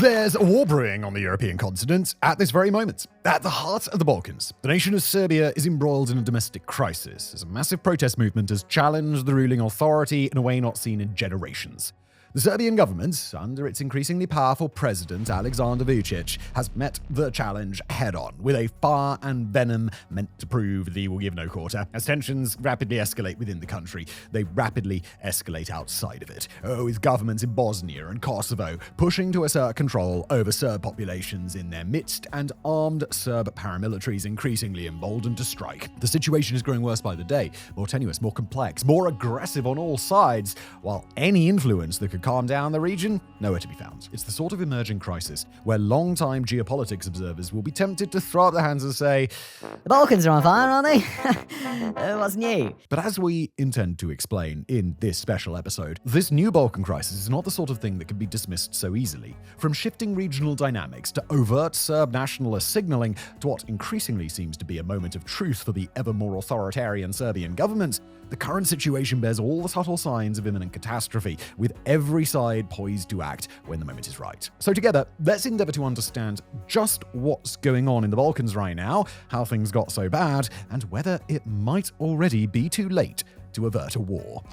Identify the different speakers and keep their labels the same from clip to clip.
Speaker 1: There's a war brewing on the European continent at this very moment. At the heart of the Balkans, the nation of Serbia is embroiled in a domestic crisis as a massive protest movement has challenged the ruling authority in a way not seen in generations. The Serbian government, under its increasingly powerful president Aleksandar Vučić, has met the challenge head-on, with a fire and venom meant to prove that he will give no quarter. As tensions rapidly escalate within the country, they rapidly escalate outside of it, with governments in Bosnia and Kosovo pushing to assert control over Serb populations in their midst and armed Serb paramilitaries increasingly emboldened to strike. The situation is growing worse by the day, more tenuous, more complex, more aggressive on all sides, while any influence that could calm down the region, nowhere to be found. It's the sort of emerging crisis where long-time geopolitics observers will be tempted to throw up their hands and say,
Speaker 2: "The Balkans are on fire, aren't they? What's new?"
Speaker 1: But as we intend to explain in this special episode, this new Balkan crisis is not the sort of thing that can be dismissed so easily. From shifting regional dynamics to overt Serb nationalist signaling to what increasingly seems to be a moment of truth for the ever more authoritarian Serbian government, the current situation bears all the subtle signs of imminent catastrophe, with every side poised to act when the moment is right. So together, let's endeavor to understand just what's going on in the Balkans right now, how things got so bad, and whether it might already be too late to avert a war.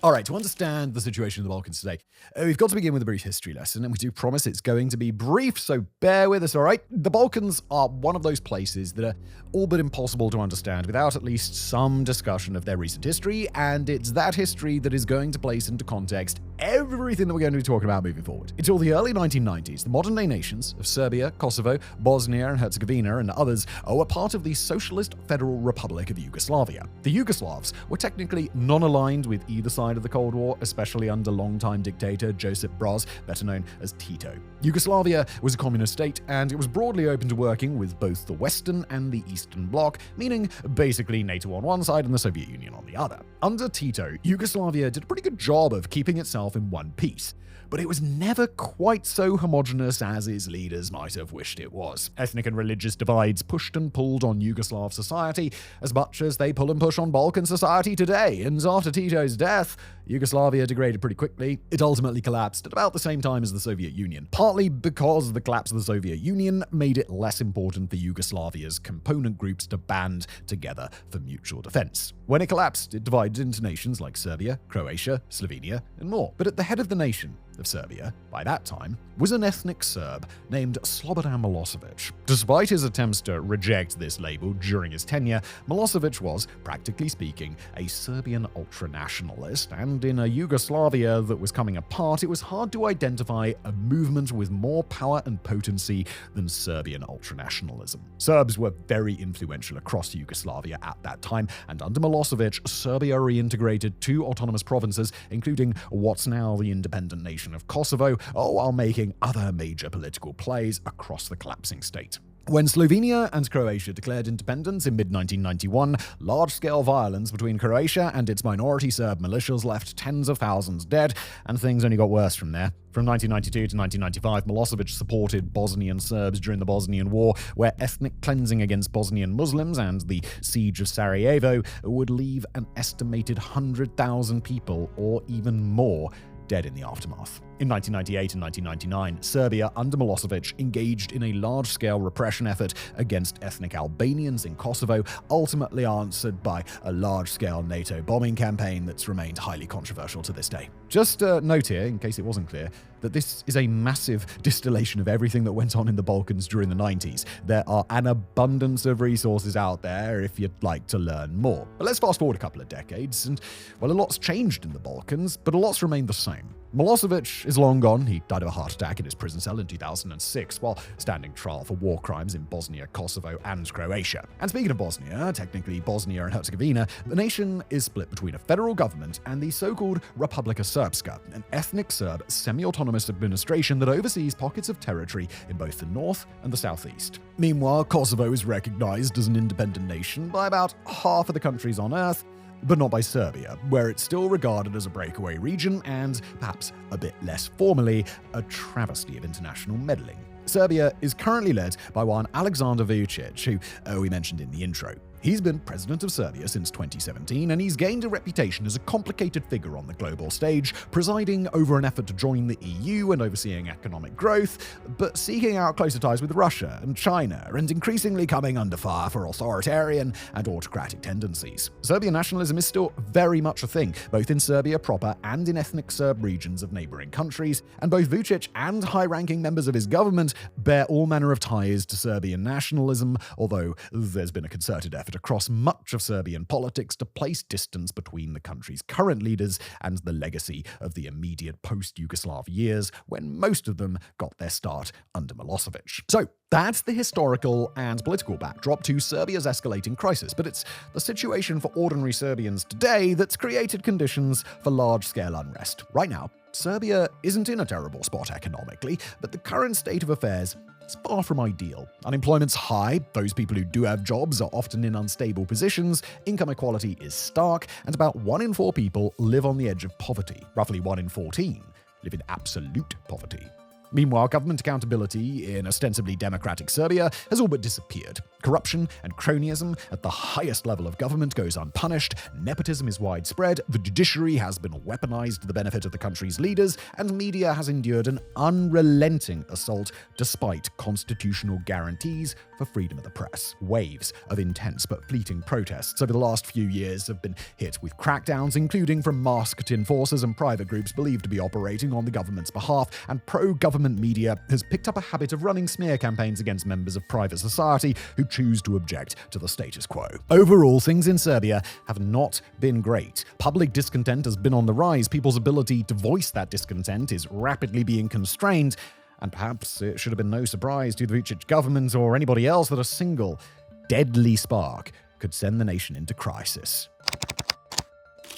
Speaker 1: Alright, to understand the situation in the Balkans today, we've got to begin with a brief history lesson, and we do promise it's going to be brief, so bear with us, alright? The Balkans are one of those places that are all but impossible to understand without at least some discussion of their recent history, and it's that history that is going to place into context everything that we're going to be talking about moving forward. Until the early 1990s, the modern-day nations of Serbia, Kosovo, Bosnia and Herzegovina, and others were part of the Socialist Federal Republic of Yugoslavia. The Yugoslavs were technically non-aligned with either side of the Cold War, especially under longtime dictator Josip Broz, better known as Tito. Yugoslavia was a communist state, and it was broadly open to working with both the Western and the Eastern Bloc, meaning basically NATO on one side and the Soviet Union on the other. Under Tito, Yugoslavia did a pretty good job of keeping itself in one piece, but it was never quite so homogenous as its leaders might have wished it was. Ethnic and religious divides pushed and pulled on Yugoslav society as much as they pull and push on Balkan society today, and after Tito's death, Yugoslavia degraded pretty quickly. It ultimately collapsed at about the same time as the Soviet Union, partly because the collapse of the Soviet Union made it less important for Yugoslavia's component groups to band together for mutual defense. When it collapsed, it divided into nations like Serbia, Croatia, Slovenia, and more. But at the head of the nation of Serbia, by that time, was an ethnic Serb named Slobodan Milosevic. Despite his attempts to reject this label during his tenure, Milosevic was, practically speaking, a Serbian ultranationalist, and in a Yugoslavia that was coming apart, it was hard to identify a movement with more power and potency than Serbian ultranationalism. Serbs were very influential across Yugoslavia at that time, and under Milosevic, Serbia reintegrated 2 autonomous provinces, including what's now the independent nation of Kosovo, while making other major political plays across the collapsing state. When Slovenia and Croatia declared independence in mid-1991, large-scale violence between Croatia and its minority Serb militias left tens of thousands dead, and things only got worse from there. From 1992 to 1995, Milosevic supported Bosnian Serbs during the Bosnian War, where ethnic cleansing against Bosnian Muslims and the siege of Sarajevo would leave an estimated 100,000 people, or even more, dead in the aftermath. In 1998 and 1999, Serbia, under Milosevic, engaged in a large-scale repression effort against ethnic Albanians in Kosovo, ultimately answered by a large-scale NATO bombing campaign that's remained highly controversial to this day. Just note here, in case it wasn't clear, that this is a massive distillation of everything that went on in the Balkans during the 90s. There are an abundance of resources out there if you'd like to learn more. But let's fast forward a couple of decades, and, well, a lot's changed in the Balkans, but a lot's remained the same. Milosevic is long gone. He died of a heart attack in his prison cell in 2006 while standing trial for war crimes in Bosnia, Kosovo, and Croatia. And speaking of Bosnia, technically Bosnia and Herzegovina, the nation is split between a federal government and the so-called Republika Srpska, an ethnic Serb semi-autonomous administration that oversees pockets of territory in both the north and the southeast. Meanwhile, Kosovo is recognized as an independent nation by about half of the countries on Earth, but not by Serbia, where it's still regarded as a breakaway region and, perhaps a bit less formally, a travesty of international meddling. Serbia is currently led by one Aleksandar Vučić, who we mentioned in the intro. He's been president of Serbia since 2017, and he's gained a reputation as a complicated figure on the global stage, presiding over an effort to join the EU and overseeing economic growth, but seeking out closer ties with Russia and China, and increasingly coming under fire for authoritarian and autocratic tendencies. Serbian nationalism is still very much a thing, both in Serbia proper and in ethnic Serb regions of neighboring countries, and both Vučić and high-ranking members of his government bear all manner of ties to Serbian nationalism, although there's been a concerted effort across much of Serbian politics to place distance between the country's current leaders and the legacy of the immediate post-Yugoslav years, when most of them got their start under Milosevic. So, that's the historical and political backdrop to Serbia's escalating crisis, but it's the situation for ordinary Serbians today that's created conditions for large-scale unrest. Right now, Serbia isn't in a terrible spot economically, but the current state of affairs is far from ideal. Unemployment's high, those people who do have jobs are often in unstable positions, income equality is stark, and about 1 in 4 people live on the edge of poverty. Roughly 1 in 14 live in absolute poverty. Meanwhile, government accountability in ostensibly democratic Serbia has all but disappeared. Corruption and cronyism at the highest level of government goes unpunished, nepotism is widespread, the judiciary has been weaponized to the benefit of the country's leaders, and media has endured an unrelenting assault despite constitutional guarantees for freedom of the press. Waves of intense but fleeting protests over the last few years have been hit with crackdowns, including from masked enforcers and private groups believed to be operating on the government's behalf, and pro-government media has picked up a habit of running smear campaigns against members of private society who choose to object to the status quo. Overall, things in Serbia have not been great. Public discontent has been on the rise, people's ability to voice that discontent is rapidly being constrained, and perhaps it should have been no surprise to the Vučić government or anybody else that a single deadly spark could send the nation into crisis.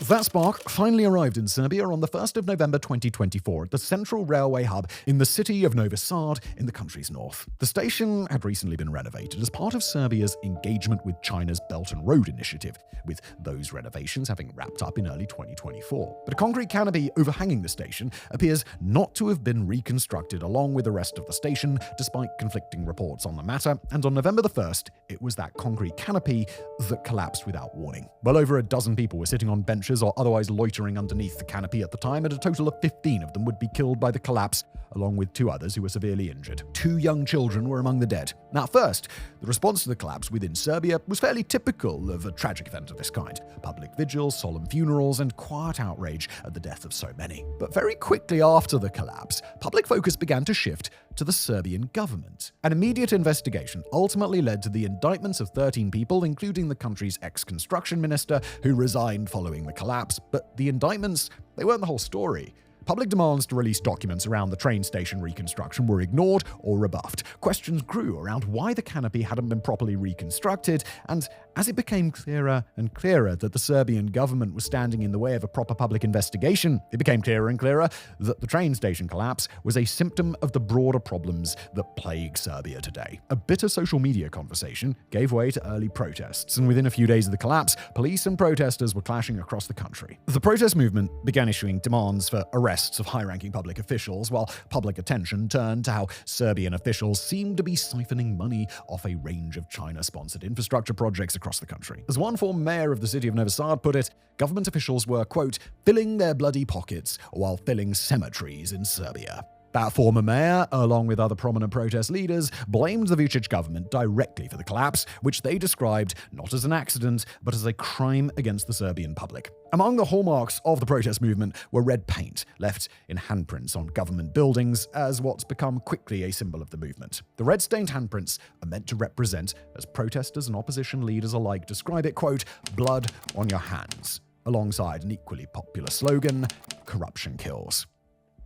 Speaker 1: That spark finally arrived in Serbia on the 1st of November 2024 at the central railway hub in the city of Novisad in the country's north. The station had recently been renovated as part of Serbia's engagement with China's Belt and Road Initiative, with those renovations having wrapped up in early 2024. But a concrete canopy overhanging the station appears not to have been reconstructed along with the rest of the station, despite conflicting reports on the matter, and on November the 1st, it was that concrete canopy that collapsed without warning. Well over a dozen people were sitting on benches or otherwise loitering underneath the canopy at the time, and a total of 15 of them would be killed by the collapse, along with 2 others who were severely injured. 2 young children were among the dead. Now, at first, the response to the collapse within Serbia was fairly typical of a tragic event of this kind. Public vigils, solemn funerals, and quiet outrage at the death of so many. But very quickly after the collapse, public focus began to shift to the Serbian government. An immediate investigation ultimately led to the indictments of 13 people, including the country's ex-construction minister, who resigned following the collapse. But the indictments, they weren't the whole story. Public demands to release documents around the train station reconstruction were ignored or rebuffed. Questions grew around why the canopy hadn't been properly reconstructed, and as it became clearer and clearer that the Serbian government was standing in the way of a proper public investigation, it became clearer and clearer that the train station collapse was a symptom of the broader problems that plague Serbia today. A bitter social media conversation gave way to early protests, and within a few days of the collapse, police and protesters were clashing across the country. The protest movement began issuing demands for arrests of high-ranking public officials, while public attention turned to how Serbian officials seemed to be siphoning money off a range of China-sponsored infrastructure projects across the country. As one former mayor of the city of Novi Sad put it, government officials were, quote, filling their bloody pockets while filling cemeteries in Serbia. That former mayor, along with other prominent protest leaders, blamed the Vučić government directly for the collapse, which they described not as an accident, but as a crime against the Serbian public. Among the hallmarks of the protest movement were red paint, left in handprints on government buildings as what's become quickly a symbol of the movement. The red-stained handprints are meant to represent, as protesters and opposition leaders alike describe it, quote, blood on your hands, alongside an equally popular slogan, corruption kills.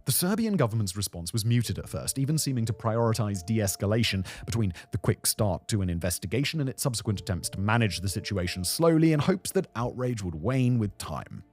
Speaker 1: The Serbian government's response was muted at first, even seeming to prioritize de-escalation between the quick start to an investigation and its subsequent attempts to manage the situation slowly in hopes that outrage would wane with time.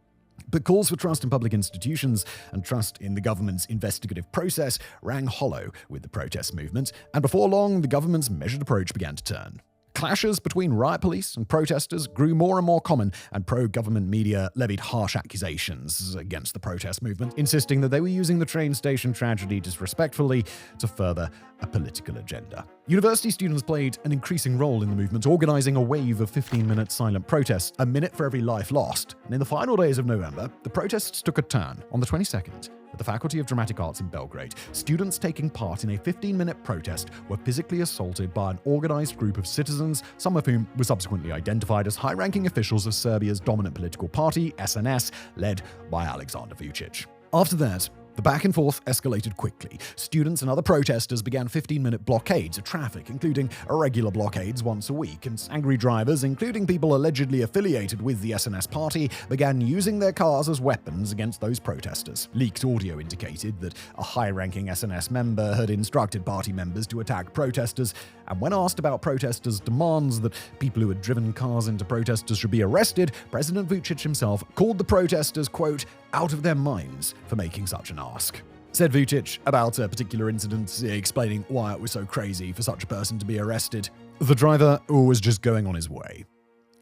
Speaker 1: But calls for trust in public institutions and trust in the government's investigative process rang hollow with the protest movement, and before long, the government's measured approach began to turn. Clashes between riot police and protesters grew more and more common, and pro-government media levied harsh accusations against the protest movement, insisting that they were using the train station tragedy disrespectfully to further a political agenda. University students played an increasing role in the movement, organizing a wave of 15-minute silent protests, a minute for every life lost. And in the final days of November, the protests took a turn. On the 22nd, at the Faculty of Dramatic Arts in Belgrade, students taking part in a 15-minute protest were physically assaulted by an organized group of citizens, some of whom were subsequently identified as high-ranking officials of Serbia's dominant political party, SNS, led by Aleksandar Vučić. After that, the back and forth escalated quickly. Students and other protesters began 15-minute blockades of traffic, including irregular blockades once a week, and angry drivers, including people allegedly affiliated with the SNS party, began using their cars as weapons against those protesters. Leaked audio indicated that a high-ranking SNS member had instructed party members to attack protesters, and when asked about protesters' demands that people who had driven cars into protesters should be arrested, President Vučić himself called the protesters, quote, out of their minds for making such an ask. Said Vučić about a particular incident, explaining why it was so crazy for such a person to be arrested. The driver was just going on his way.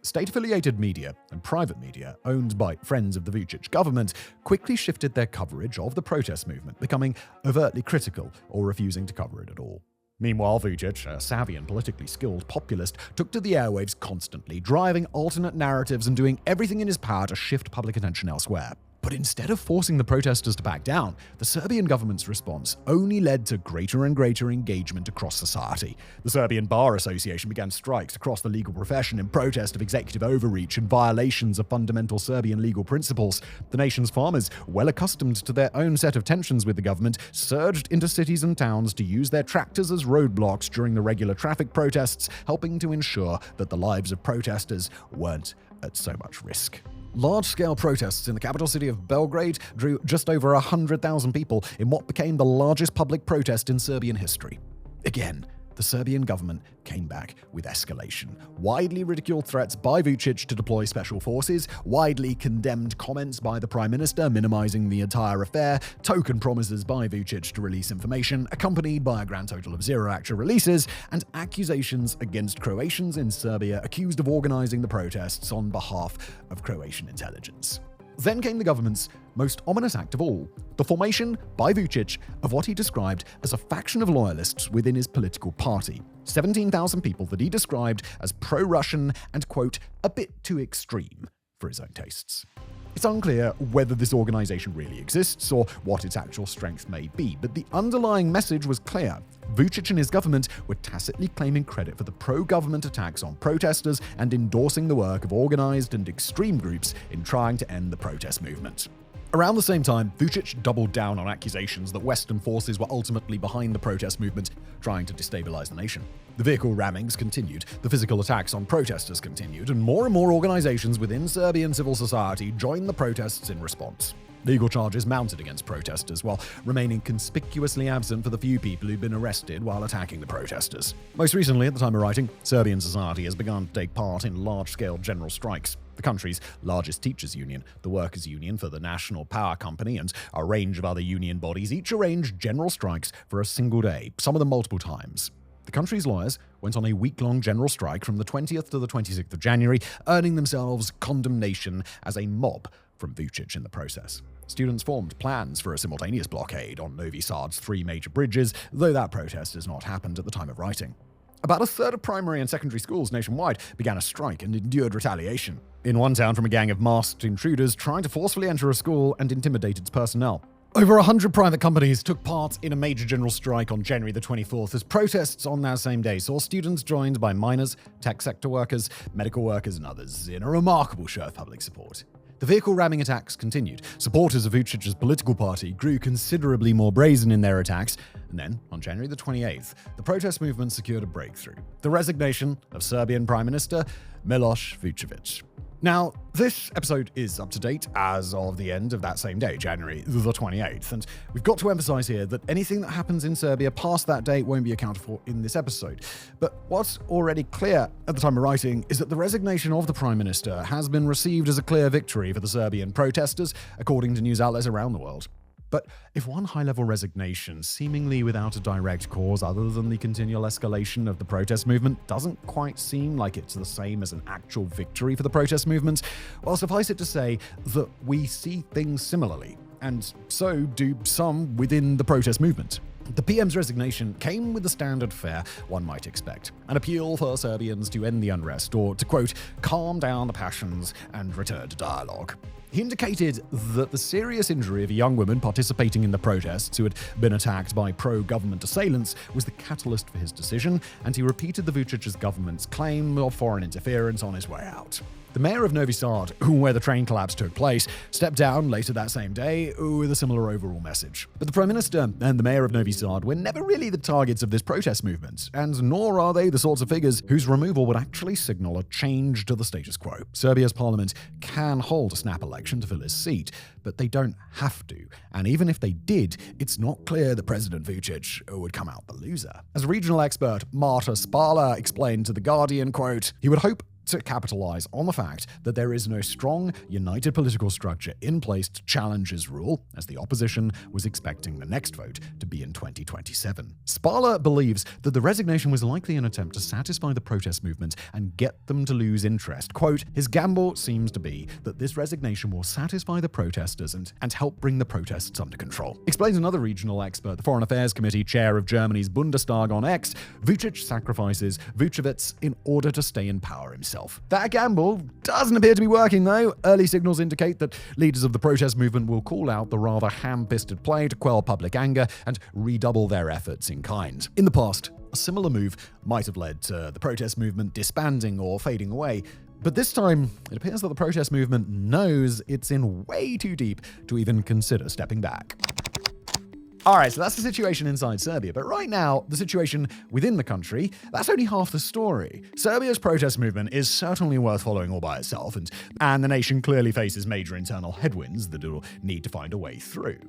Speaker 1: State-affiliated media and private media, owned by friends of the Vučić government, quickly shifted their coverage of the protest movement, becoming overtly critical or refusing to cover it at all. Meanwhile, Vučić, a savvy and politically skilled populist, took to the airwaves constantly, driving alternate narratives and doing everything in his power to shift public attention elsewhere. But instead of forcing the protesters to back down, the Serbian government's response only led to greater and greater engagement across society. The Serbian Bar Association began strikes across the legal profession in protest of executive overreach and violations of fundamental Serbian legal principles. The nation's farmers, well accustomed to their own set of tensions with the government, surged into cities and towns to use their tractors as roadblocks during the regular traffic protests, helping to ensure that the lives of protesters weren't at so much risk. Large-scale protests in the capital city of Belgrade drew just over 100,000 people in what became the largest public protest in Serbian history. Again, the Serbian government came back with escalation. Widely ridiculed threats by Vučić to deploy special forces, widely condemned comments by the Prime Minister minimizing the entire affair, token promises by Vučić to release information, accompanied by a grand total of 0 actual releases, and accusations against Croatians in Serbia accused of organizing the protests on behalf of Croatian intelligence. Then came the government's most ominous act of all, the formation by Vučić of what he described as a faction of loyalists within his political party. 17,000 people that he described as pro-Russian and, quote, a bit too extreme for his own tastes. It's unclear whether this organization really exists or what its actual strength may be, but the underlying message was clear. Vučić and his government were tacitly claiming credit for the pro-government attacks on protesters and endorsing the work of organized and extreme groups in trying to end the protest movement. Around the same time, Vučić doubled down on accusations that Western forces were ultimately behind the protest movement, trying to destabilize the nation. The vehicle rammings continued, the physical attacks on protesters continued, and more organizations within Serbian civil society joined the protests in response. Legal charges mounted against protesters, while remaining conspicuously absent for the few people who'd been arrested while attacking the protesters. Most recently, at the time of writing, Serbian society has begun to take part in large-scale general strikes. The country's largest teachers' union, the Workers' Union for the National Power Company, and a range of other union bodies each arranged general strikes for a single day, some of them multiple times. The country's lawyers went on a week-long general strike from the 20th to the 26th of January, earning themselves condemnation as a mob from Vučić in the process. Students formed plans for a simultaneous blockade on Novi Sad's 3 major bridges, though that protest has not happened at the time of writing. About a third of primary and secondary schools nationwide began a strike and endured retaliation. In one town, from a gang of masked intruders trying to forcefully enter a school and intimidate its personnel. Over 100 private companies took part in a major general strike on January the 24th as protests on that same day saw students joined by miners, tech sector workers, medical workers and others in a remarkable show of public support. The vehicle ramming attacks continued. Supporters of Vučić's political party grew considerably more brazen in their attacks, and then, on January the 28th, the protest movement secured a breakthrough: the resignation of Serbian Prime Minister Miloš Vučević. Now, this episode is up to date as of the end of that same day, January the 28th, and we've got to emphasize here that anything that happens in Serbia past that date won't be accounted for in this episode. But what's already clear at the time of writing is that the resignation of the Prime Minister has been received as a clear victory for the Serbian protesters, according to news outlets around the world. But if one high-level resignation, seemingly without a direct cause other than the continual escalation of the protest movement, doesn't quite seem like it's the same as an actual victory for the protest movement, well, suffice it to say that we see things similarly, and so do some within the protest movement. The PM's resignation came with the standard fare one might expect, an appeal for Serbians to end the unrest or to, quote, calm down the passions and return to dialogue. He indicated that the serious injury of a young woman participating in the protests who had been attacked by pro-government assailants was the catalyst for his decision, and he repeated the Vucic's government's claim of foreign interference on his way out. The mayor of Novi Sad, where the train collapse took place, stepped down later that same day with a similar overall message. But the Prime Minister and the mayor of Novi Sad were never really the targets of this protest movement, and nor are they the sorts of figures whose removal would actually signal a change to the status quo. Serbia's parliament can hold a snap election to fill his seat, but they don't have to. And even if they did, it's not clear that President Vucic would come out the loser. As regional expert Marta Spala explained to The Guardian, quote, he would hope to capitalize on the fact that there is no strong, united political structure in place to challenge his rule, as the opposition was expecting the next vote to be in 2027. Spala believes that the resignation was likely an attempt to satisfy the protest movement and get them to lose interest. Quote, his gamble seems to be that this resignation will satisfy the protesters and help bring the protests under control. Explains another regional expert, the Foreign Affairs Committee chair of Germany's Bundestag on X, Vucic sacrifices Vucevic in order to stay in power himself. That gamble doesn't appear to be working, though. Early signals indicate that leaders of the protest movement will call out the rather ham-fisted play to quell public anger and redouble their efforts in kind. In the past, a similar move might have led to the protest movement disbanding or fading away. But this time, it appears that the protest movement knows it's in way too deep to even consider stepping back. Alright, so that's the situation inside Serbia, but right now, the situation within the country, that's only half the story. Serbia's protest movement is certainly worth following all by itself, and the nation clearly faces major internal headwinds that it'll need to find a way through.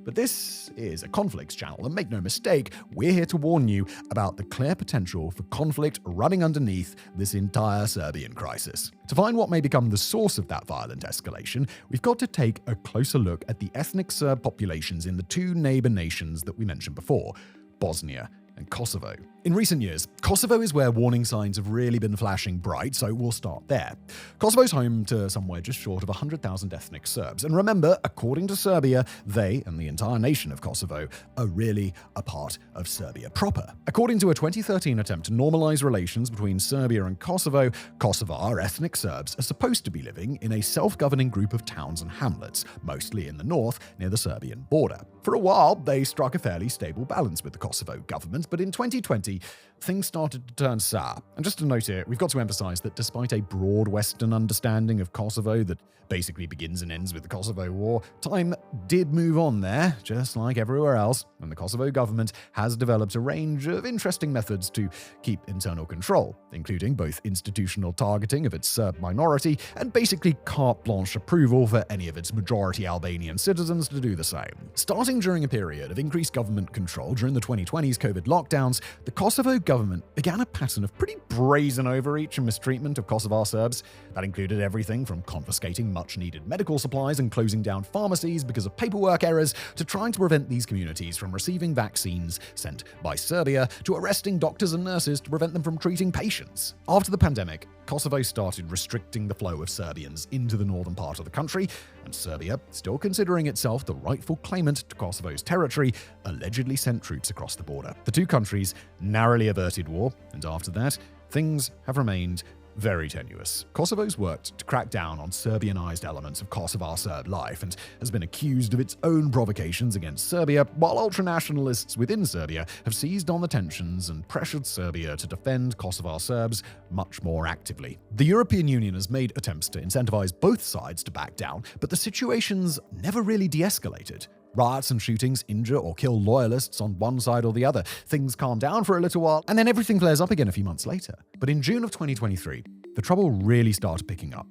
Speaker 1: But this is a conflicts channel, and make no mistake, we're here to warn you about the clear potential for conflict running underneath this entire Serbian crisis. To find what may become the source of that violent escalation, we've got to take a closer look at the ethnic Serb populations in the two neighbor nations that we mentioned before, Bosnia and Kosovo. In recent years, Kosovo is where warning signs have really been flashing bright, so we'll start there. Kosovo's home to somewhere just short of 100,000 ethnic Serbs. And remember, according to Serbia, they and the entire nation of Kosovo are really a part of Serbia proper. According to a 2013 attempt to normalize relations between Serbia and Kosovo, Kosovar ethnic Serbs are supposed to be living in a self-governing group of towns and hamlets, mostly in the north near the Serbian border. For a while, they struck a fairly stable balance with the Kosovo government, but in 2020, things started to turn sour. And just to note here, we've got to emphasize that despite a broad Western understanding of Kosovo that basically begins and ends with the Kosovo War, time did move on there, just like everywhere else, and the Kosovo government has developed a range of interesting methods to keep internal control, including both institutional targeting of its Serb minority and basically carte blanche approval for any of its majority Albanian citizens to do the same. Starting during a period of increased government control during the 2020s COVID lockdowns, the Kosovo government began a pattern of pretty brazen overreach and mistreatment of Kosovar Serbs. That included everything from confiscating much-needed medical supplies and closing down pharmacies because of paperwork errors, to trying to prevent these communities from receiving vaccines sent by Serbia, to arresting doctors and nurses to prevent them from treating patients. After the pandemic, Kosovo started restricting the flow of Serbians into the northern part of the country, and Serbia, still considering itself the rightful claimant to Kosovo's territory, allegedly sent troops across the border. The two countries narrowly averted war, and after that, things have remained very tenuous. Kosovo's worked to crack down on Serbianized elements of Kosovar Serb life and has been accused of its own provocations against Serbia, while ultranationalists within Serbia have seized on the tensions and pressured Serbia to defend Kosovar Serbs much more actively. The European Union has made attempts to incentivize both sides to back down, but the situation's never really de-escalated. Riots and shootings injure or kill loyalists on one side or the other. Things calm down for a little while, and then everything flares up again a few months later. But in June of 2023, the trouble really started picking up.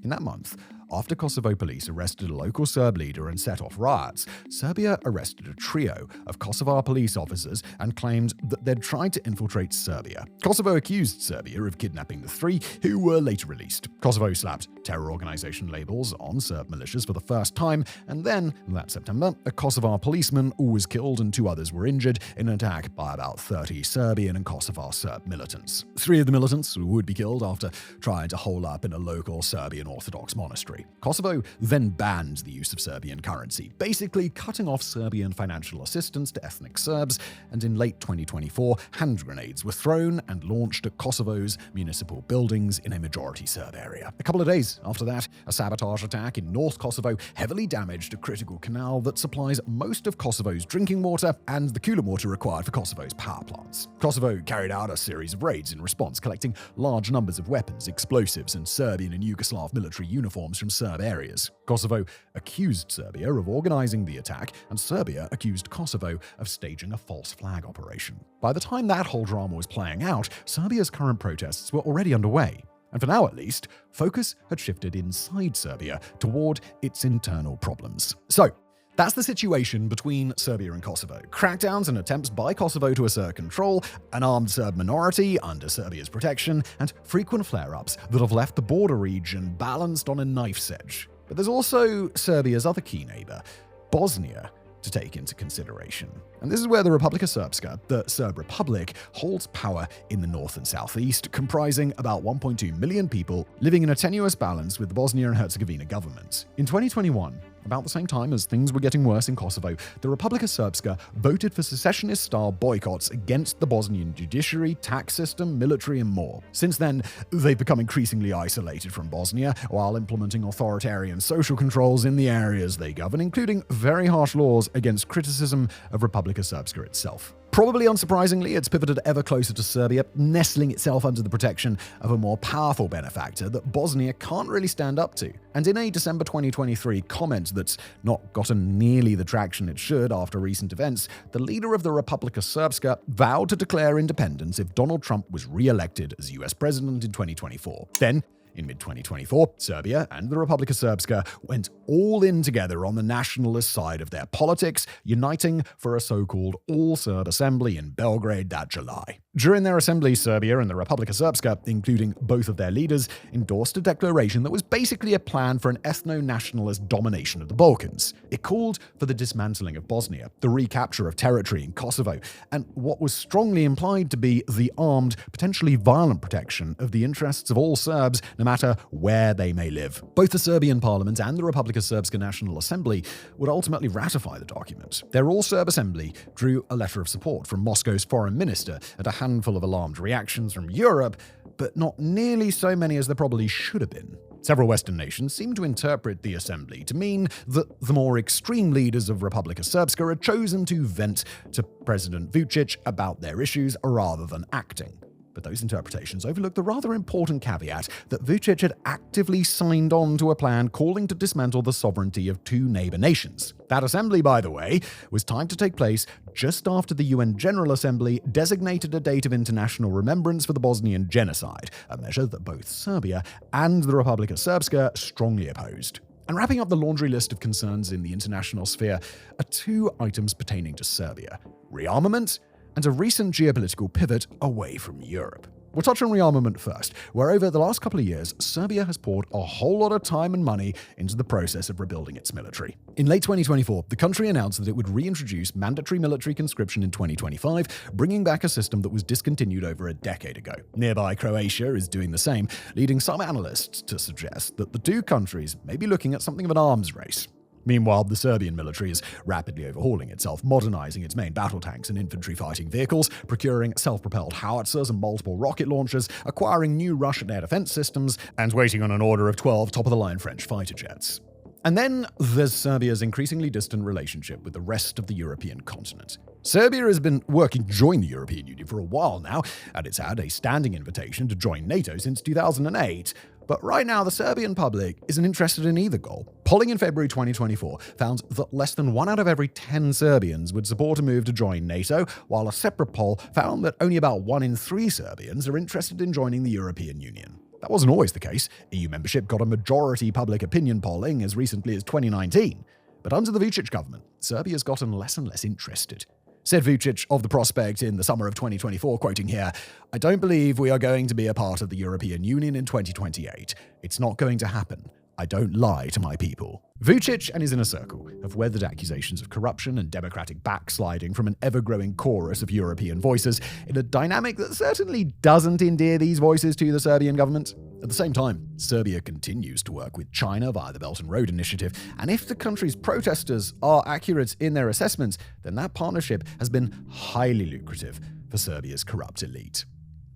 Speaker 1: In that month, after Kosovo police arrested a local Serb leader and set off riots, Serbia arrested a trio of Kosovar police officers and claimed that they'd tried to infiltrate Serbia. Kosovo accused Serbia of kidnapping the three, who were later released. Kosovo slapped terror organization labels on Serb militias for the first time, and then, that September, a Kosovar policeman was killed and 2 others were injured in an attack by about 30 Serbian and Kosovar Serb militants. 3 of the militants would be killed after trying to hole up in a local Serbian Orthodox monastery. Kosovo then banned the use of Serbian currency, basically cutting off Serbian financial assistance to ethnic Serbs, and in late 2024, hand grenades were thrown and launched at Kosovo's municipal buildings in a majority Serb area. A couple of days after that, a sabotage attack in North Kosovo heavily damaged a critical canal that supplies most of Kosovo's drinking water and the coolant water required for Kosovo's power plants. Kosovo carried out a series of raids in response, collecting large numbers of weapons, explosives, and Serbian and Yugoslav military uniforms from Serb areas. Kosovo accused Serbia of organizing the attack, and Serbia accused Kosovo of staging a false flag operation. By the time that whole drama was playing out, Serbia's current protests were already underway. And for now at least, focus had shifted inside Serbia toward its internal problems. So, that's the situation between Serbia and Kosovo. Crackdowns and attempts by Kosovo to assert control, an armed Serb minority under Serbia's protection, and frequent flare-ups that have left the border region balanced on a knife's edge. But there's also Serbia's other key neighbor, Bosnia, to take into consideration. And this is where the Republika Srpska, the Serb Republic, holds power in the north and southeast, comprising about 1.2 million people living in a tenuous balance with the Bosnia and Herzegovina government. In 2021, about the same time as things were getting worse in Kosovo, the Republika Srpska voted for secessionist-style boycotts against the Bosnian judiciary, tax system, military, and more. Since then, they've become increasingly isolated from Bosnia, while implementing authoritarian social controls in the areas they govern, including very harsh laws against criticism of Republika Srpska itself. Probably unsurprisingly, it's pivoted ever closer to Serbia, nestling itself under the protection of a more powerful benefactor that Bosnia can't really stand up to. And in a December 2023 comment that's not gotten nearly the traction it should after recent events, the leader of the Republika Srpska vowed to declare independence if Donald Trump was re-elected as US president in 2024. Then, in mid-2024, Serbia and the Republika Srpska went all in together on the nationalist side of their politics, uniting for a so-called all-Serb assembly in Belgrade that July. During their assembly, Serbia and the Republika Srpska, including both of their leaders, endorsed a declaration that was basically a plan for an ethno-nationalist domination of the Balkans. It called for the dismantling of Bosnia, the recapture of territory in Kosovo, and what was strongly implied to be the armed, potentially violent protection of the interests of all Serbs, no matter where they may live. Both the Serbian parliament and the Republika Srpska National Assembly would ultimately ratify the document. Their all-Serb assembly drew a letter of support from Moscow's foreign minister and a handful of alarmed reactions from Europe, but not nearly so many as there probably should have been. Several Western nations seem to interpret the assembly to mean that the more extreme leaders of Republika Srpska had chosen to vent to President Vučić about their issues rather than acting. But those interpretations overlook the rather important caveat that Vučić had actively signed on to a plan calling to dismantle the sovereignty of 2 neighbor nations. That assembly, by the way, was timed to take place just after the UN General Assembly designated a date of international remembrance for the Bosnian genocide, a measure that both Serbia and the Republika Srpska strongly opposed. And wrapping up the laundry list of concerns in the international sphere are 2 items pertaining to Serbia: rearmament and a recent geopolitical pivot away from Europe. We'll touch on rearmament first, where over the last couple of years, Serbia has poured a whole lot of time and money into the process of rebuilding its military. In late 2024, the country announced that it would reintroduce mandatory military conscription in 2025, bringing back a system that was discontinued over a decade ago. Nearby Croatia is doing the same, leading some analysts to suggest that the 2 countries may be looking at something of an arms race. Meanwhile, the Serbian military is rapidly overhauling itself, modernizing its main battle tanks and infantry fighting vehicles, procuring self-propelled howitzers and multiple rocket launchers, acquiring new Russian air defense systems, and waiting on an order of 12 top-of-the-line French fighter jets. And then there's Serbia's increasingly distant relationship with the rest of the European continent. Serbia has been working to join the European Union for a while now, and it's had a standing invitation to join NATO since 2008. But right now, the Serbian public isn't interested in either goal. Polling in February 2024 found that less than 1 out of every 10 Serbians would support a move to join NATO, while a separate poll found that only about 1 in 3 Serbians are interested in joining the European Union. That wasn't always the case. EU membership got a majority public opinion polling as recently as 2019. But under the Vučić government, Serbia's gotten less and less interested. Said Vučić of the prospect in the summer of 2024, quoting here, "I don't believe we are going to be a part of the European Union in 2028. It's not going to happen. I don't lie to my people." Vučić and his inner circle have weathered accusations of corruption and democratic backsliding from an ever-growing chorus of European voices in a dynamic that certainly doesn't endear these voices to the Serbian government. At the same time, Serbia continues to work with China via the Belt and Road Initiative, and if the country's protesters are accurate in their assessments, then that partnership has been highly lucrative for Serbia's corrupt elite.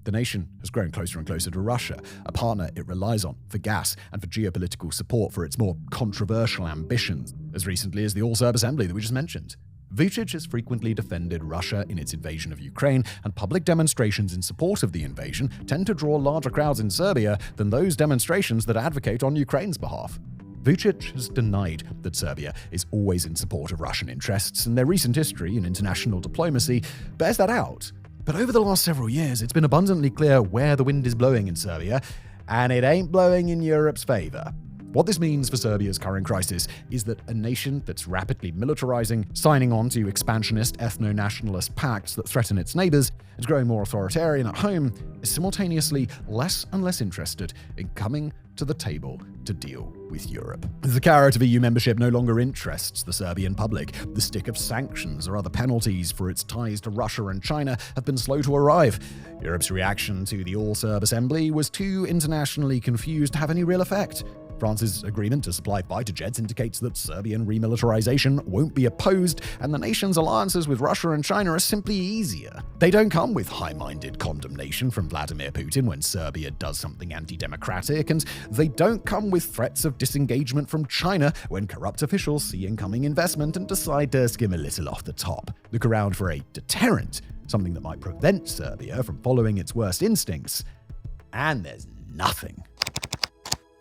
Speaker 1: The nation has grown closer and closer to Russia, a partner it relies on for gas and for geopolitical support for its more controversial ambitions, as recently as the All-Serb Assembly that we just mentioned. Vučić has frequently defended Russia in its invasion of Ukraine, and public demonstrations in support of the invasion tend to draw larger crowds in Serbia than those demonstrations that advocate on Ukraine's behalf. Vučić has denied that Serbia is always in support of Russian interests, and their recent history in international diplomacy bears that out. But over the last several years, it's been abundantly clear where the wind is blowing in Serbia, and it ain't blowing in Europe's favor. What this means for Serbia's current crisis is that a nation that's rapidly militarizing, signing on to expansionist ethno-nationalist pacts that threaten its neighbors, and growing more authoritarian at home, is simultaneously less and less interested in coming to the table to deal with Europe. The carrot of EU membership no longer interests the Serbian public. The stick of sanctions or other penalties for its ties to Russia and China have been slow to arrive. Europe's reaction to the All-Serb Assembly was too internationally confused to have any real effect. France's agreement to supply fighter jets indicates that Serbian remilitarization won't be opposed, and the nation's alliances with Russia and China are simply easier. They don't come with high-minded condemnation from Vladimir Putin when Serbia does something anti-democratic, and they don't come with threats of disengagement from China when corrupt officials see incoming investment and decide to skim a little off the top. Look around for a deterrent, something that might prevent Serbia from following its worst instincts, and there's nothing.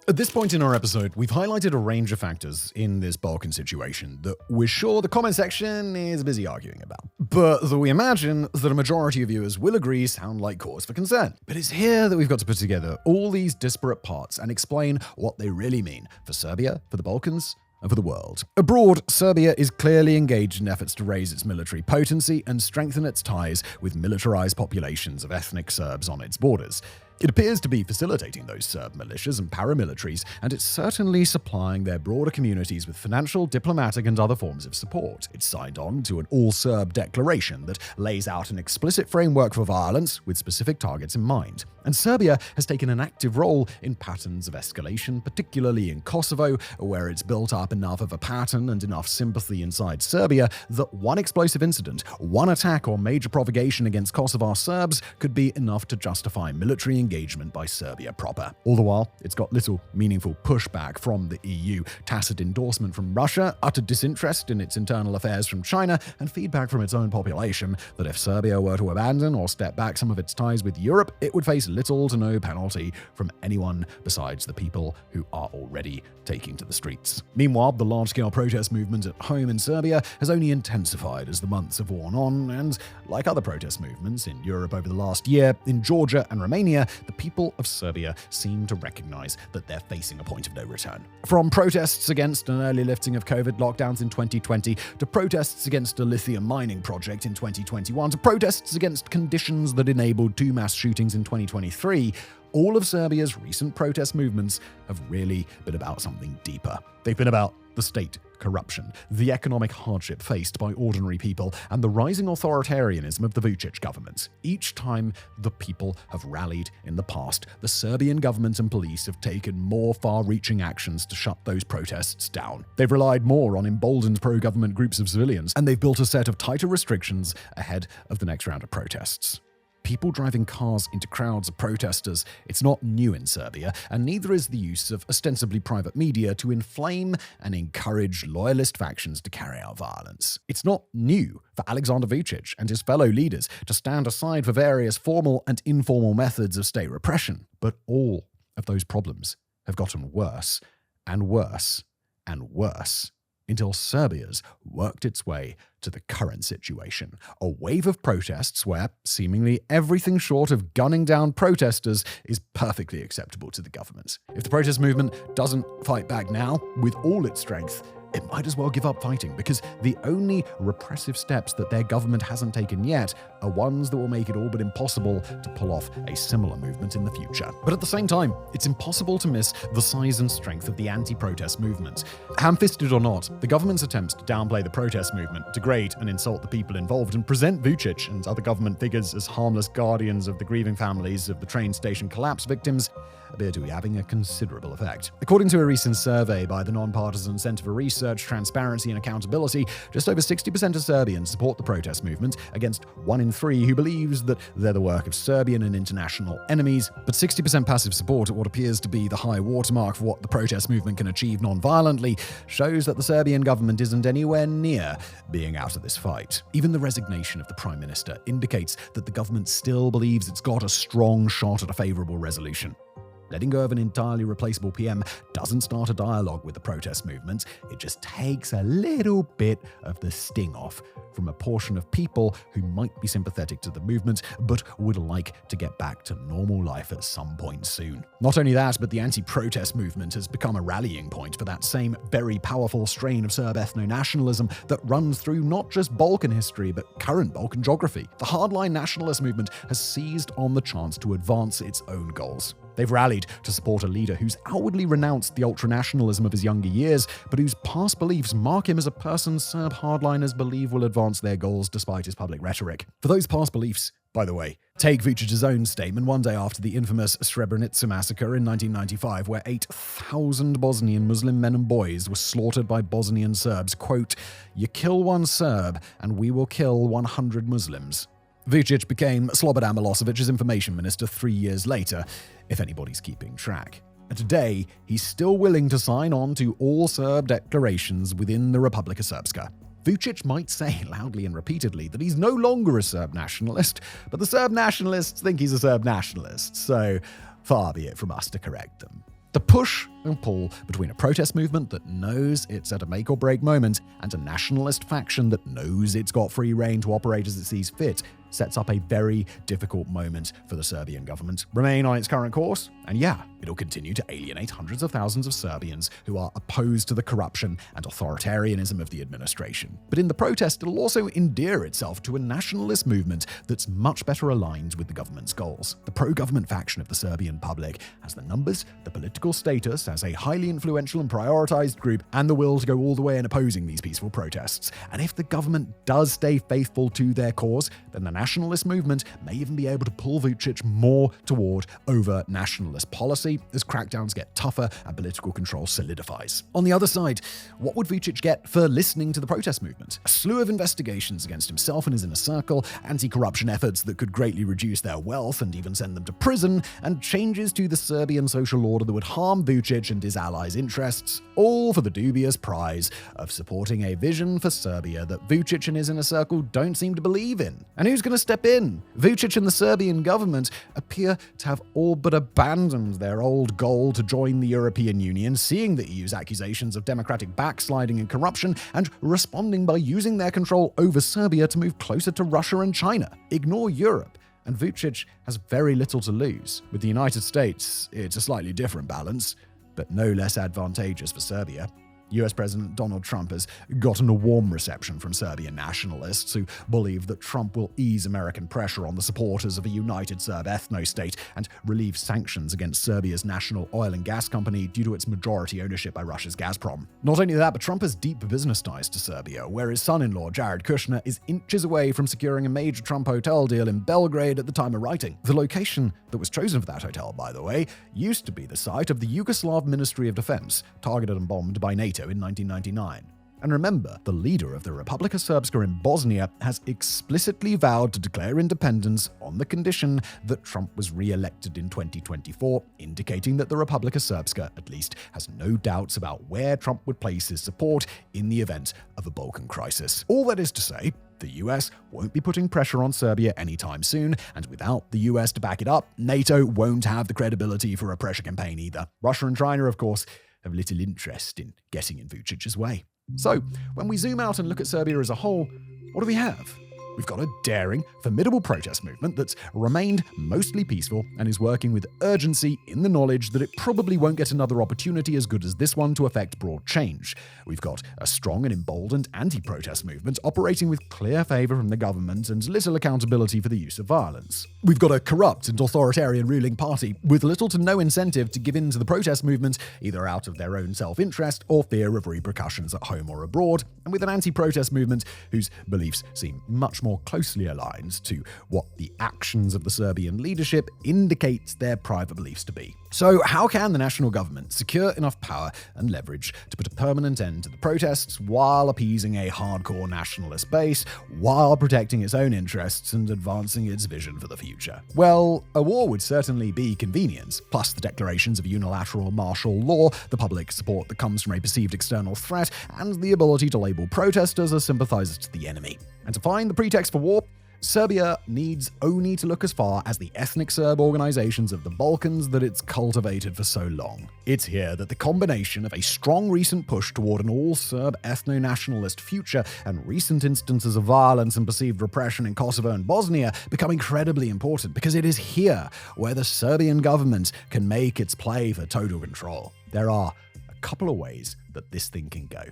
Speaker 1: At this point in our episode, we've highlighted a range of factors in this Balkan situation that we're sure the comment section is busy arguing about, but that we imagine that a majority of viewers will agree sound like cause for concern. But it's here that we've got to put together all these disparate parts and explain what they really mean for Serbia, for the Balkans, and for the world. Abroad, Serbia is clearly engaged in efforts to raise its military potency and strengthen its ties with militarized populations of ethnic Serbs on its borders. It appears to be facilitating those Serb militias and paramilitaries, and it's certainly supplying their broader communities with financial, diplomatic, and other forms of support. It's signed on to an all-Serb declaration that lays out an explicit framework for violence with specific targets in mind. And Serbia has taken an active role in patterns of escalation, particularly in Kosovo, where it's built up enough of a pattern and enough sympathy inside Serbia that one explosive incident, one attack or major provocation against Kosovar Serbs could be enough to justify military engagement by Serbia proper. All the while, it's got little meaningful pushback from the EU, tacit endorsement from Russia, utter disinterest in its internal affairs from China, and feedback from its own population that if Serbia were to abandon or step back some of its ties with Europe, it would face little to no penalty from anyone besides the people who are already taking to the streets. Meanwhile, the large-scale protest movement at home in Serbia has only intensified as the months have worn on, and like other protest movements in Europe over the last year, in Georgia and Romania, the people of Serbia seem to recognize that they're facing a point of no return. From protests against an early lifting of COVID lockdowns in 2020, to protests against a lithium mining project in 2021, to protests against conditions that enabled 2 mass shootings in 2023, all of Serbia's recent protest movements have really been about something deeper. They've been about the state corruption, the economic hardship faced by ordinary people, and the rising authoritarianism of the Vučić government. Each time the people have rallied in the past, the Serbian government and police have taken more far-reaching actions to shut those protests down. They've relied more on emboldened pro-government groups of civilians, and they've built a set of tighter restrictions ahead of the next round of protests. People driving cars into crowds of protesters, it's not new in Serbia, and neither is the use of ostensibly private media to inflame and encourage loyalist factions to carry out violence. It's not new for Aleksandar Vučić and his fellow leaders to stand aside for various formal and informal methods of state repression, but all of those problems have gotten worse and worse and worse until Serbia's worked its way to the current situation. A wave of protests where seemingly everything short of gunning down protesters is perfectly acceptable to the government. If the protest movement doesn't fight back now with all its strength, it might as well give up fighting, because the only repressive steps that their government hasn't taken yet are ones that will make it all but impossible to pull off a similar movement in the future. But at the same time, it's impossible to miss the size and strength of the anti-protest movement. Ham-fisted or not, the government's attempts to downplay the protest movement, degrade and insult the people involved, and present Vučić and other government figures as harmless guardians of the grieving families of the train station collapse victims appear to be having a considerable effect. According to a recent survey by the non-partisan Center for Research, Transparency and Accountability, just over 60% of Serbians support the protest movement, against 1 in 3 who believes that they're the work of Serbian and international enemies. But 60% passive support at what appears to be the high watermark for what the protest movement can achieve non-violently shows that the Serbian government isn't anywhere near being out of this fight. Even the resignation of the Prime Minister indicates that the government still believes it's got a strong shot at a favourable resolution. Letting go of an entirely replaceable PM doesn't start a dialogue with the protest movement. It just takes a little bit of the sting off from a portion of people who might be sympathetic to the movement but would like to get back to normal life at some point soon. Not only that, but the anti-protest movement has become a rallying point for that same very powerful strain of Serb ethno-nationalism that runs through not just Balkan history but current Balkan geography. The hardline nationalist movement has seized on the chance to advance its own goals. They've rallied to support a leader who's outwardly renounced the ultranationalism of his younger years, but whose past beliefs mark him as a person Serb hardliners believe will advance their goals despite his public rhetoric. For those past beliefs, by the way, take Vučić's own statement one day after the infamous Srebrenica massacre in 1995, where 8,000 Bosnian Muslim men and boys were slaughtered by Bosnian Serbs. Quote, "You kill one Serb and we will kill 100 Muslims." Vučić became Slobodan Milosevic's information minister 3 years later, if anybody's keeping track. And today, he's still willing to sign on to all Serb declarations within the Republika Srpska. Vučić might say loudly and repeatedly that he's no longer a Serb nationalist, but the Serb nationalists think he's a Serb nationalist, so far be it from us to correct them. The push and pull between a protest movement that knows it's at a make-or-break moment and a nationalist faction that knows it's got free rein to operate as it sees fit sets up a very difficult moment for the Serbian government. Remain on its current course, and yeah, it'll continue to alienate hundreds of thousands of Serbians who are opposed to the corruption and authoritarianism of the administration. But in the protest, it'll also endear itself to a nationalist movement that's much better aligned with the government's goals. The pro-government faction of the Serbian public has the numbers, the political status as a highly influential and prioritized group, and the will to go all the way in opposing these peaceful protests. And if the government does stay faithful to their cause, then the nationalist movement may even be able to pull Vučić more toward overt nationalist policy as crackdowns get tougher and political control solidifies. On the other side, what would Vučić get for listening to the protest movement? A slew of investigations against himself and his inner circle, anti-corruption efforts that could greatly reduce their wealth and even send them to prison, and changes to the Serbian social order that would harm Vučić and his allies' interests, all for the dubious prize of supporting a vision for Serbia that Vučić and his inner circle don't seem to believe in. And who's going to step in? Vučić and the Serbian government appear to have all but abandoned their old goal to join the European Union, seeing the EU's accusations of democratic backsliding and corruption, and responding by using their control over Serbia to move closer to Russia and China. Ignore Europe, and Vučić has very little to lose. With the United States, it's a slightly different balance, but no less advantageous for Serbia. US President Donald Trump has gotten a warm reception from Serbian nationalists who believe that Trump will ease American pressure on the supporters of a united Serb ethno-state and relieve sanctions against Serbia's national oil and gas company due to its majority ownership by Russia's Gazprom. Not only that, but Trump has deep business ties to Serbia, where his son-in-law Jared Kushner is inches away from securing a major Trump hotel deal in Belgrade at the time of writing. The location that was chosen for that hotel, by the way, used to be the site of the Yugoslav Ministry of Defense, targeted and bombed by NATO in 1999. And remember, the leader of the Republika Srpska in Bosnia has explicitly vowed to declare independence on the condition that Trump was re-elected in 2024, indicating that the Republika Srpska, at least, has no doubts about where Trump would place his support in the event of a Balkan crisis. All that is to say, the US won't be putting pressure on Serbia anytime soon, and without the US to back it up, NATO won't have the credibility for a pressure campaign either. Russia and China, of course, have little interest in getting in Vučić's way. So, when we zoom out and look at Serbia as a whole, what do we have? We've got a daring, formidable protest movement that's remained mostly peaceful and is working with urgency in the knowledge that it probably won't get another opportunity as good as this one to effect broad change. We've got a strong and emboldened anti-protest movement operating with clear favour from the government and little accountability for the use of violence. We've got a corrupt and authoritarian ruling party with little to no incentive to give in to the protest movement, either out of their own self-interest or fear of repercussions at home or abroad, and with an anti-protest movement whose beliefs seem much more closely aligned to what the actions of the Serbian leadership indicates their private beliefs to be. So how can the national government secure enough power and leverage to put a permanent end to the protests while appeasing a hardcore nationalist base, while protecting its own interests and advancing its vision for the future? Well, a war would certainly be convenient, plus the declarations of unilateral martial law, the public support that comes from a perceived external threat, and the ability to label protesters as sympathizers to the enemy. And to find the pretext for war, Serbia needs only to look as far as the ethnic Serb organizations of the Balkans that it's cultivated for so long. It's here that the combination of a strong recent push toward an all-Serb ethno-nationalist future and recent instances of violence and perceived repression in Kosovo and Bosnia become incredibly important, because it is here where the Serbian government can make its play for total control. There are a couple of ways that this thing can go.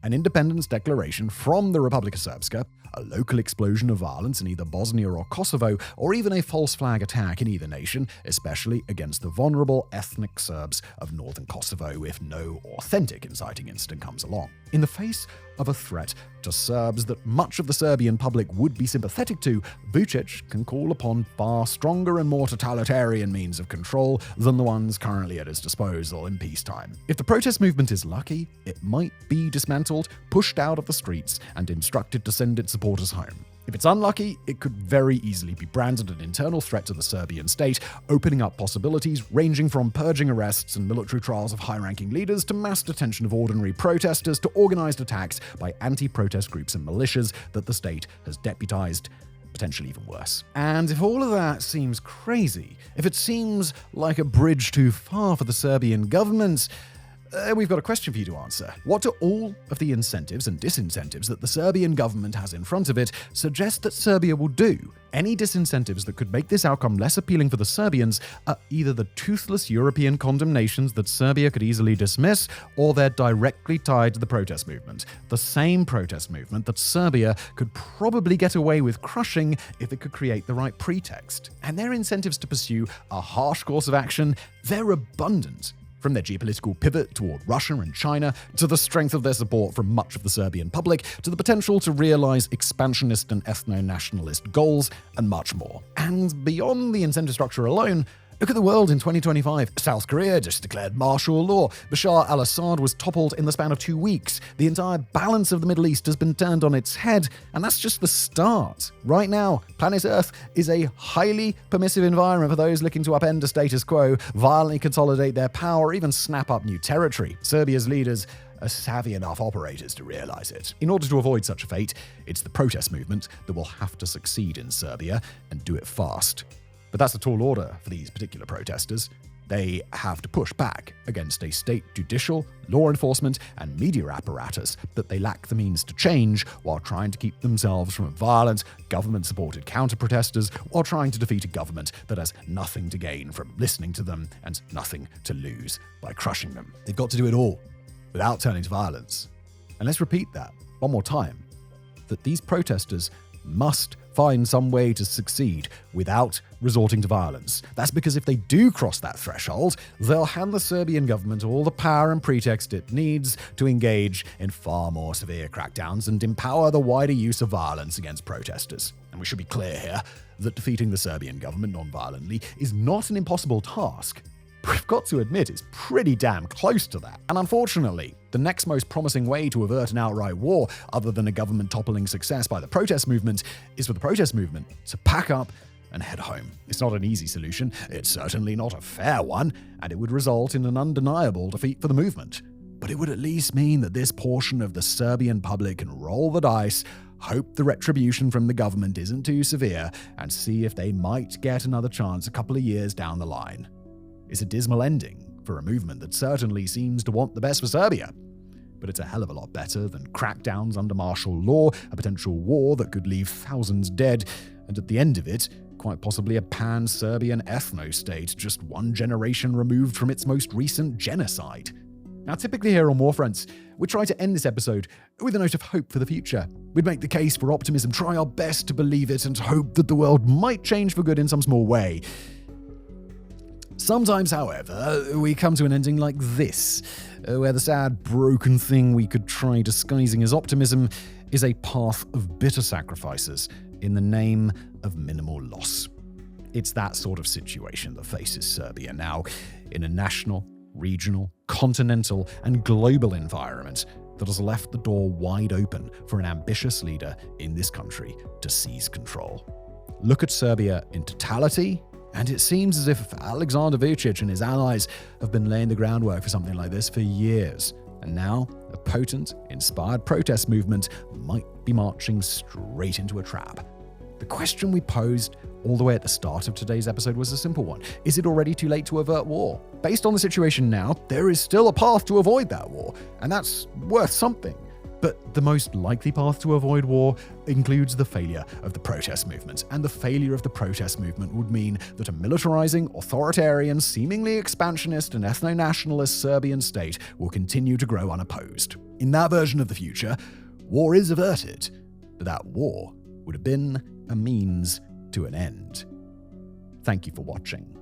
Speaker 1: An independence declaration from the Republika Srpska, a local explosion of violence in either Bosnia or Kosovo, or even a false flag attack in either nation, especially against the vulnerable ethnic Serbs of northern Kosovo if no authentic inciting incident comes along. In the face of a threat to Serbs that much of the Serbian public would be sympathetic to, Vučić can call upon far stronger and more totalitarian means of control than the ones currently at his disposal in peacetime. If the protest movement is lucky, it might be dismantled, pushed out of the streets, and instructed to send its supporters home. If it's unlucky, it could very easily be branded an internal threat to the Serbian state, opening up possibilities ranging from purging arrests and military trials of high-ranking leaders to mass detention of ordinary protesters to organized attacks by anti-protest groups and militias that the state has deputized, potentially even worse. And if all of that seems crazy, if it seems like a bridge too far for the Serbian government, we've got a question for you to answer. What do all of the incentives and disincentives that the Serbian government has in front of it suggest that Serbia will do? Any disincentives that could make this outcome less appealing for the Serbians are either the toothless European condemnations that Serbia could easily dismiss, or they're directly tied to the protest movement. The same protest movement that Serbia could probably get away with crushing if it could create the right pretext. And their incentives to pursue a harsh course of action, they're abundant. From their geopolitical pivot toward Russia and China, to the strength of their support from much of the Serbian public, to the potential to realize expansionist and ethno-nationalist goals, and much more. And beyond the incentive structure alone, look at the world in 2025. South Korea just declared martial law. Bashar al-Assad was toppled in the span of 2 weeks. The entire balance of the Middle East has been turned on its head, and that's just the start. Right now, planet Earth is a highly permissive environment for those looking to upend a status quo, violently consolidate their power, or even snap up new territory. Serbia's leaders are savvy enough operators to realize it. In order to avoid such a fate, it's the protest movement that will have to succeed in Serbia, and do it fast. But that's a tall order for these particular protesters. They have to push back against a state judicial, law enforcement, and media apparatus that they lack the means to change, while trying to keep themselves from violent, government-supported counter-protesters, while trying to defeat a government that has nothing to gain from listening to them and nothing to lose by crushing them. They've got to do it all without turning to violence. And let's repeat that one more time, that these protesters must find some way to succeed without resorting to violence. That's because if they do cross that threshold, they'll hand the Serbian government all the power and pretext it needs to engage in far more severe crackdowns and empower the wider use of violence against protesters. And we should be clear here that defeating the Serbian government non-violently is not an impossible task. We've got to admit it's pretty damn close to that. And unfortunately, the next most promising way to avert an outright war, other than a government toppling success by the protest movement, is for the protest movement to pack up and head home. It's not an easy solution, it's certainly not a fair one, and it would result in an undeniable defeat for the movement. But it would at least mean that this portion of the Serbian public can roll the dice, hope the retribution from the government isn't too severe, and see if they might get another chance a couple of years down the line. It's a dismal ending for a movement that certainly seems to want the best for Serbia. but it's a hell of a lot better than crackdowns under martial law, a potential war that could leave thousands dead, and at the end of it, quite possibly a pan-Serbian ethno-state just one generation removed from its most recent genocide. Now, typically here on WarFronts, we try to end this episode with a note of hope for the future. We'd make the case for optimism, try our best to believe it, and hope that the world might change for good in some small way. Sometimes, however, we come to an ending like this, where the sad, broken thing we could try disguising as optimism is a path of bitter sacrifices in the name of minimal loss. It's that sort of situation that faces Serbia now, in a national, regional, continental, and global environment that has left the door wide open for an ambitious leader in this country to seize control. Look at Serbia in totality, and it seems as if Aleksandar Vučić and his allies have been laying the groundwork for something like this for years. And now, a potent, inspired protest movement might be marching straight into a trap. The question we posed all the way at the start of today's episode was a simple one. Is it already too late to avert war? Based on the situation now, there is still a path to avoid that war, and that's worth something. But the most likely path to avoid war includes the failure of the protest movement, and the failure of the protest movement would mean that a militarizing, authoritarian, seemingly expansionist and ethno-nationalist Serbian state will continue to grow unopposed. In that version of the future, war is averted, but that war would have been a means to an end. Thank you for watching.